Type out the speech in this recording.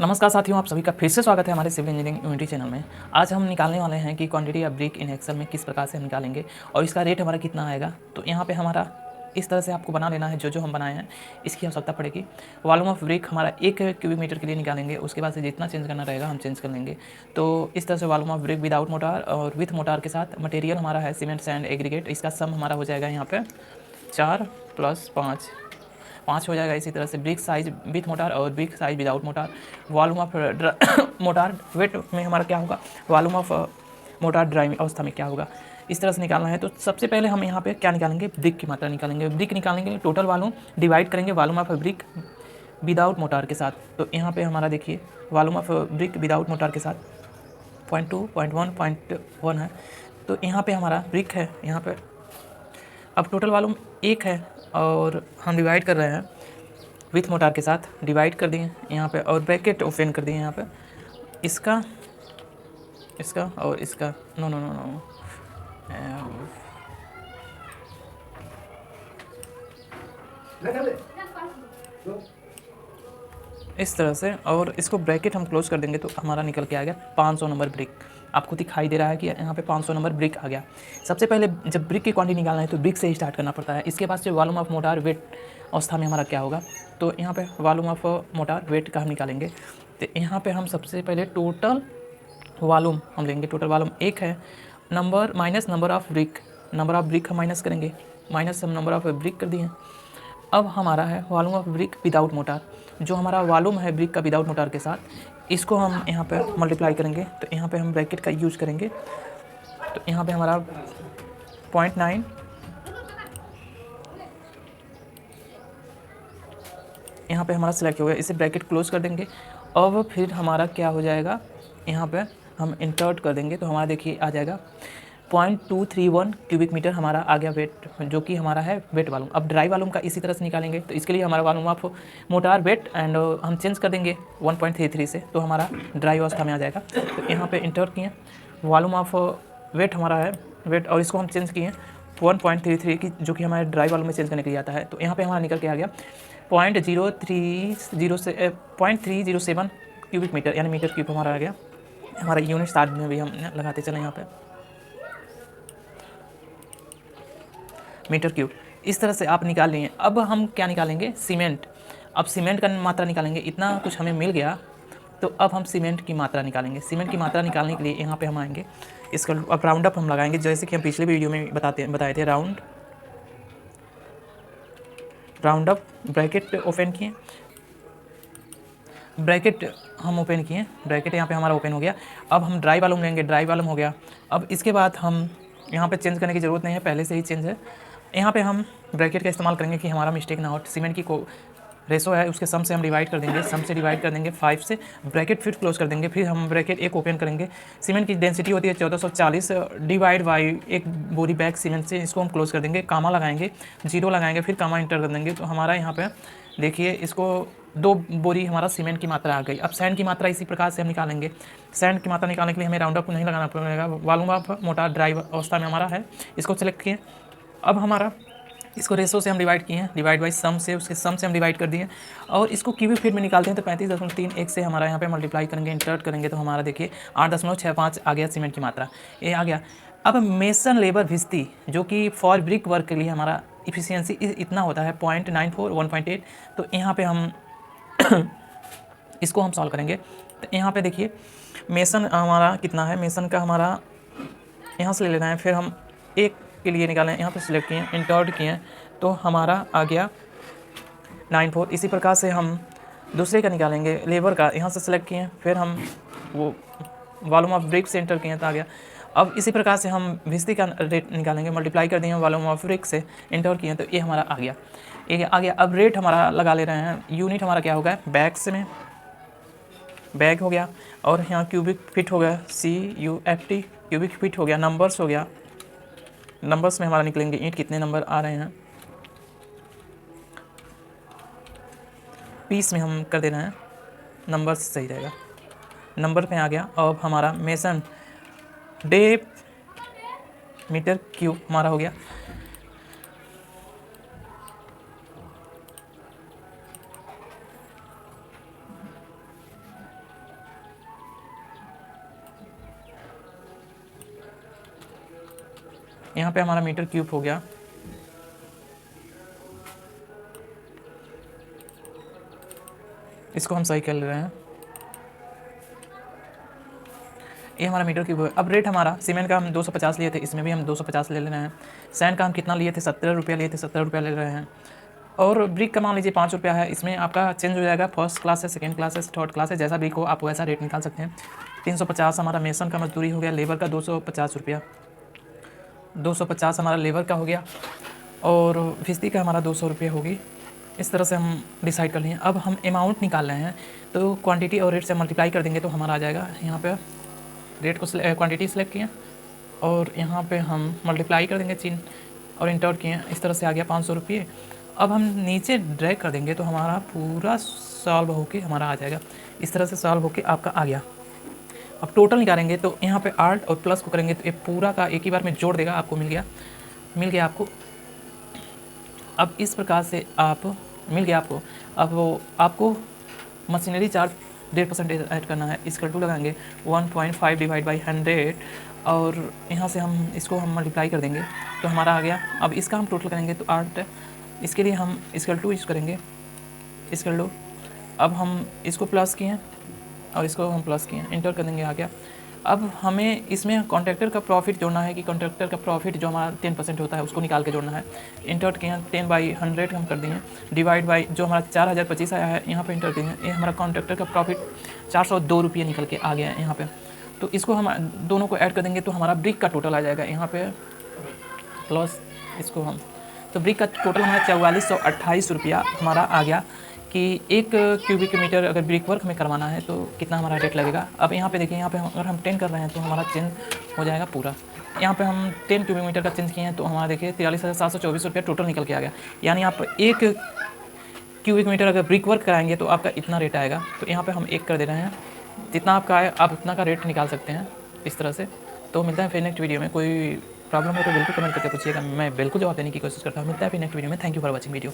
नमस्कार साथियों, आप सभी का फिर से स्वागत है हमारे सिविल इंजीनियरिंग यूनिटी चैनल में। आज हम निकालने वाले हैं कि quantity of brick in excel में किस प्रकार से हम निकालेंगे और इसका रेट हमारा कितना आएगा। तो यहाँ पे हमारा इस तरह से आपको बना लेना है, जो हम बनाए हैं इसकी आवश्यकता पड़ेगी। वॉल्यूम ऑफ ब्रिक हमारा 1 क्यूबिक मीटर के लिए निकालेंगे, उसके बाद से जितना चेंज करना रहेगा हम चेंज कर लेंगे। तो इस तरह से volume of brick without motor और विथ मोटार के साथ मटेरियल हमारा है सीमेंट सैंड एग्रीगेट, इसका सम हमारा हो जाएगा यहाँ पर 4 + 5 हो जाएगा। इसी तरह से ब्रिक साइज विथ मोटार और brick size without mortar. Volume of mortar wet में हमारा क्या होगा, वॉल्यूम ऑफ मोटार ड्राई अवस्था में क्या होगा, इस तरह से निकालना है। तो सबसे पहले हम यहाँ पे क्या निकालेंगे, ब्रिक की मात्रा निकालेंगे। ब्रिक निकालेंगे टोटल वॉल्यूम डिवाइड करेंगे volume of brick without motor के साथ। तो यहाँ पे हमारा देखिए volume of brick without motor के साथ 0.2, 0.1, 0.1 है। तो यहाँ पे हमारा ब्रिक है, यहाँ पे अब टोटल वॉल्यूम 1 है और हम डिवाइड कर रहे हैं विथ मोटार के साथ, डिवाइड कर दिए यहाँ पे और ब्रैकेट ओपन कर दिए यहाँ पे इसका और इसका। नो नो नो नो इस तरह से, और इसको ब्रैकेट हम क्लोज कर देंगे तो हमारा निकल के आ गया 500 नंबर ब्रिक। आपको दिखाई दे रहा है कि यहाँ पे 500 नंबर ब्रिक आ गया। सबसे पहले जब ब्रिक की क्वांटिटी निकालना है तो ब्रिक से ही स्टार्ट करना पड़ता है। इसके बाद से वॉल्यूम ऑफ मोटार वेट अवस्था में हमारा क्या होगा, तो यहाँ पे वॉल्यूम ऑफ मोटार वेट का हम निकालेंगे। तो यहाँ पे हम सबसे पहले टोटल वॉल्यूम हम लेंगे। टोटल वॉल्यूम 1 है, number minus number of brick हम माइनस करेंगे, माइनस हम नंबर ऑफ ब्रिक कर दिए। अब हमारा है volume of brick without motor, जो हमारा वॉल्यूम है ब्रिक का विदाउट मोटार के साथ, इसको हम यहाँ पे मल्टीप्लाई करेंगे। तो यहाँ पे हम ब्रैकेट का यूज करेंगे। तो यहाँ पे हमारा 0.9 यहाँ पे हमारा सिलेक्ट हो गया, इसे ब्रैकेट क्लोज कर देंगे। अब फिर हमारा क्या हो जाएगा, यहाँ पे हम इंटर्ट कर देंगे तो हमारा देखिए आ जाएगा 0.231 क्यूबिक मीटर हमारा आ गया वेट, जो कि हमारा है वेट वॉल्यूम। अब ड्राई वॉल्यूम का इसी तरह से निकालेंगे। तो इसके लिए हमारा volume of mortar wet and हम चेंज कर देंगे 1.33 से, तो हमारा ड्राई अवस्था में आ जाएगा। तो यहाँ पे इंटर किए वॉल्यूम ऑफ वेट हमारा है वेट, और इसको हम चेंज किए 1.33 की, जो कि हमारे ड्राई वॉल्यूम में चेंज करने के लिए आता है। तो यहाँ पे हमारा निकल के आ गया 0.307 क्यूबिक मीटर, यानी मीटर क्यूब हमारा आ गया। हमारा यूनिट स्टार्ट में भी हम लगाते चले यहाँ पे मीटर क्यूब। इस तरह से आप निकाल लिए। अब हम क्या निकालेंगे, सीमेंट। अब सीमेंट का मात्रा निकालेंगे। इतना कुछ हमें मिल गया, तो अब हम सीमेंट की मात्रा निकालेंगे। सीमेंट की मात्रा निकालने के लिए यहाँ पे हम आएंगे, इसका अब राउंड अप हम लगाएंगे, जैसे कि हम पिछले वीडियो में बताए थे। राउंड अप ब्रैकेट ओपन किए, ब्रैकेट हम ओपन किए, ब्रैकेट यहाँ पे हमारा ओपन हो गया। अब हम ड्राई वॉल्यूम लेंगे, ड्राई वॉल्यूम हो गया। अब इसके बाद हम यहाँ पे चेंज करने की ज़रूरत नहीं है, पहले से ही चेंज है। यहाँ पे हम ब्रैकेट का इस्तेमाल करेंगे कि हमारा मिस्टेक ना हो। सीमेंट की को रेशो है, उसके सम से हम डिवाइड कर देंगे, सम से डिवाइड कर देंगे 5 से, ब्रैकेट फिर क्लोज कर देंगे। फिर हम ब्रैकेट एक ओपन करेंगे। सीमेंट की डेंसिटी होती है 1440 डिवाइड बाई एक बोरी बैग सीमेंट से, इसको हम क्लोज कर देंगे, कामा लगाएंगे, जीरो लगाएंगे, फिर कामा इंटर कर देंगे। तो हमारा यहाँ पे देखिए इसको 2 बोरी हमारा सीमेंट की मात्रा आ गई। अब सैंड की मात्रा इसी प्रकार से हम निकालेंगे। सैंड की मात्रा निकालने के लिए हमें राउंड अप नहीं लगाना पड़ेगा। वॉल्यूम ऑफ मोटार ड्राई अवस्था में हमारा है, इसको सेलेक्ट किए। अब हमारा इसको रेशो से हम डिवाइड किए हैं, डिवाइड बाई सम से, उसके सम से हम डिवाइड कर दिए और इसको क्यूबिक फीट में निकालते हैं। तो 35.31 से हमारा यहाँ पे मल्टीप्लाई करेंगे, इंटर्ट करेंगे, तो हमारा देखिए 8.65 आ गया सीमेंट की मात्रा, ये आ गया। अब मेसन लेबर भिस्ती, जो कि फॉर ब्रिक वर्क के लिए हमारा इफिशियंसी इतना होता है 0.94, 1.8। तो यहाँ पे हम इसको हम सॉल्व करेंगे। तो यहाँ पे देखिए मेसन हमारा कितना है, मेसन का हमारा यहाँ से ले लेना है। फिर हम एक के लिए निकालें, यहाँ पे सिलेक्ट किए, इंटर्ट किए, तो हमारा आ गया 94। इसी प्रकार से हम दूसरे का निकालेंगे, लेबर का, यहाँ से सिलेक्ट किए, फिर हम वो वॉल्यूम ऑफ ब्रिक से इंटर किए तो आ गया। अब इसी प्रकार से हम भिस्ती का रेट निकालेंगे, मल्टीप्लाई कर दिए वॉल्यूम ऑफ ब्रिक से, इंटर किए, तो ये हमारा आ गया, ये आ गया। अब रेट हमारा लगा ले रहे हैं। यूनिट हमारा क्या होगा, बैग्स में बैग हो गया, और यहाँ क्यूबिक फिट हो गया, CUFT क्यूबिक फिट हो गया। नंबर्स हो गया, नंबर्स में हमारा निकलेंगे ईंट कितने नंबर आ रहे हैं, पीस में हम कर दे रहे हैं, नंबर्स सही रहेगा, नंबर पे आ गया। अब हमारा मेसन डे मीटर क्यूब हमारा हो गया। यहाँ पे हमारा मीटर क्यूब हो गया। इसको हम सही कर ले रहे हैं। ये हमारा मीटर क्यूब है। अब रेट हमारा सीमेंट का हम 250 लिए थे, इसमें भी हम 250 ले रहे हैं। सैंड का हम कितना लिए थे, 70 रुपया लिए थे, 70 रुपया ले रहे हैं। और ब्रिक का मान लीजिए 5 रुपया है, इसमें आपका चेंज हो जाएगा, फर्स्ट क्लास है, सेकंड क्लास है, थर्ड क्लास है, जैसा ब्रिक हो आप वैसा रेट निकाल सकते हैं। 350 हमारा मेसन का मजदूरी हो गया, लेबर का 250 रुपया, 250 हमारा लेबर का हो गया, और फिस्ती का हमारा 200 रुपये होगी। इस तरह से हम डिसाइड कर लिए। अब हम अमाउंट निकाल रहे हैं, तो क्वांटिटी और रेट से मल्टीप्लाई कर देंगे तो हमारा आ जाएगा। यहाँ पे रेट को क्वांटिटी सेलेक्ट किए और यहाँ पे हम मल्टीप्लाई कर देंगे चिन्ह और इंटर किए, इस तरह से आ गया 500 रुपये। अब हम नीचे ड्रैग कर देंगे तो हमारा पूरा सॉल्व होके हमारा आ जाएगा। इस तरह से सॉल्व होके आपका आ गया। अब टोटल निकालेंगे तो यहाँ पे आल्ट और प्लस को करेंगे तो ये पूरा का एक ही बार में जोड़ देगा, आपको मिल गया आपको। अब इस प्रकार से आप मिल गया आपको। अब वो आपको मशीनरी चार्ज 1.5% ऐड करना है, इसका टू लगाएंगे 1.5 डिवाइड बाई 100 और यहाँ से हम इसको मल्टीप्लाई कर देंगे तो हमारा आ गया। अब इसका हम टोटल करेंगे तो 8, इसके लिए हम इसका टू यूज़ करेंगे, इसका लो। अब हम इसको प्लस किए और इसको हम प्लस किए, इंटर कर देंगे, आ गया। अब हमें इसमें कॉन्ट्रैक्टर का प्रॉफिट जोड़ना है कि कॉन्ट्रैक्टर का प्रॉफिट जो हमारा 10% होता है उसको निकाल के जोड़ना है। इंटर किए 10/100 हम कर दिए, डिवाइड बाई जो हमारा 4025 आया है यहाँ पे इंटर दिए। ये हमारा कॉन्ट्रैक्टर का प्रॉफिट 402 रुपये निकल के आ गया है यहाँ पे। तो इसको हम दोनों को ऐड कर देंगे तो हमारा ब्रिक का टोटल आ जाएगा यहाँ पे प्लस इसको हम, तो ब्रिक का टोटल हमारा 4428 रुपया हमारा आ गया कि 1 क्यूबिक मीटर अगर ब्रिक वर्क में करवाना है तो कितना हमारा रेट लगेगा। अब यहाँ पे देखिए, यहाँ पे अगर हम 10 कर रहे हैं तो हमारा चेंज हो जाएगा पूरा। यहाँ पे हम 10 क्यूबिक मीटर का चेंज किए हैं तो हमारा देखिए 43,724 रुपया टोटल निकल के आ गया। यानी आप 1 क्यूबिक मीटर अगर ब्रिक वर्क कराएंगे तो आपका इतना रेट आएगा। तो यहाँ पर हम 1 कर दे रहे हैं, जितना आपका आए आप उतना का रेट निकाल सकते हैं इस तरह से। तो मिलता है फिर नेक्स्ट वीडियो में। कोई प्रॉब्लम हो तो बिल्कुल कमेंट करके पूछिएगा, मैं बिल्कुल जवाब देने की कोशिश करता हूँ। मिलता है फिर नेक्स्ट वीडियो में। Thank you for watching video.